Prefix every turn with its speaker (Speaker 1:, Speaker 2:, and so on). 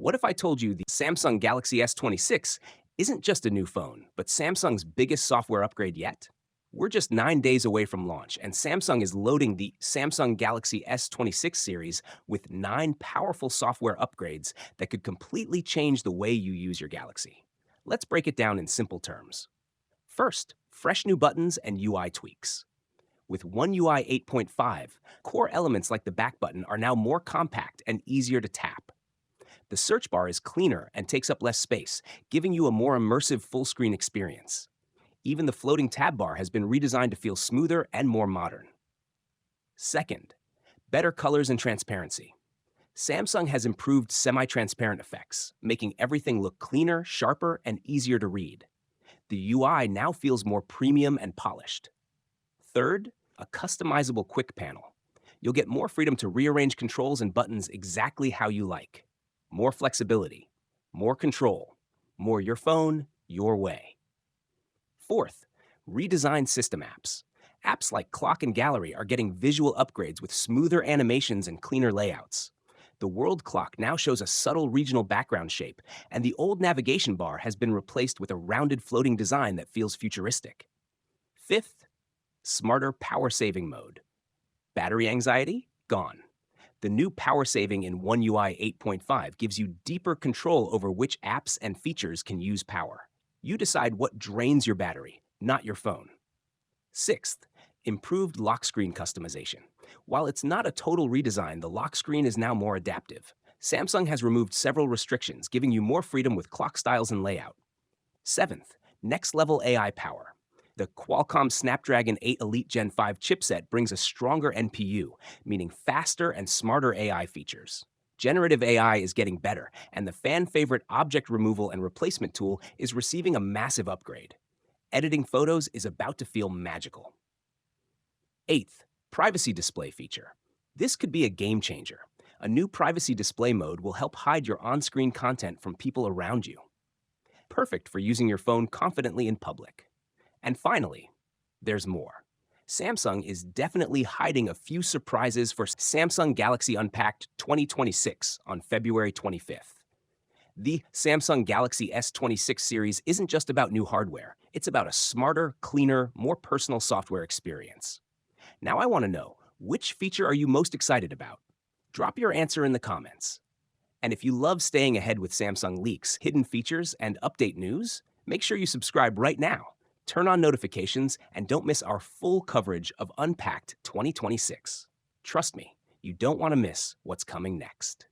Speaker 1: What if I told you the Samsung Galaxy S26 isn't just a new phone, but Samsung's biggest software upgrade yet? We're just 9 days away from launch, and Samsung is loading the Samsung Galaxy S26 series with 9 powerful software upgrades that could completely change the way you use your Galaxy. Let's break it down in simple terms. First, fresh new buttons and UI tweaks. With One UI 8.5, core elements like the back button are now more compact and easier to tap. The search bar is cleaner and takes up less space, giving you a more immersive full-screen experience. Even the floating tab bar has been redesigned to feel smoother and more modern. Second, better colors and transparency. Samsung has improved semi-transparent effects, making everything look cleaner, sharper, and easier to read. The UI now feels more premium and polished. Third, a customizable quick panel. You'll get more freedom to rearrange controls and buttons exactly how you like. More flexibility, more control, more your phone, your way. Fourth, redesigned system apps. Apps like Clock and Gallery are getting visual upgrades with smoother animations and cleaner layouts. The world clock now shows a subtle regional background shape, and the old navigation bar has been replaced with a rounded floating design that feels futuristic. Fifth, smarter power-saving mode. Battery anxiety? Gone. The new power saving in One UI 8.5 gives you deeper control over which apps and features can use power. You decide what drains your battery, not your phone. Sixth, improved lock screen customization. While it's not a total redesign, the lock screen is now more adaptive. Samsung has removed several restrictions, giving you more freedom with clock styles and layout. Seventh, next-level AI power. The Qualcomm Snapdragon 8 Elite Gen 5 chipset brings a stronger NPU, meaning faster and smarter AI features. Generative AI is getting better, and the fan-favorite object removal and replacement tool is receiving a massive upgrade. Editing photos is about to feel magical. Eighth, privacy display feature. This could be a game changer. A new privacy display mode will help hide your on-screen content from people around you. Perfect for using your phone confidently in public. And finally, there's more. Samsung is definitely hiding a few surprises for Samsung Galaxy Unpacked 2026 on February 25th. The Samsung Galaxy S26 series isn't just about new hardware. It's about a smarter, cleaner, more personal software experience. Now I want to know, which feature are you most excited about? Drop your answer in the comments. And if you love staying ahead with Samsung leaks, hidden features, and update news, make sure you subscribe right now. Turn on notifications and don't miss our full coverage of Unpacked 2026. Trust me, you don't want to miss what's coming next.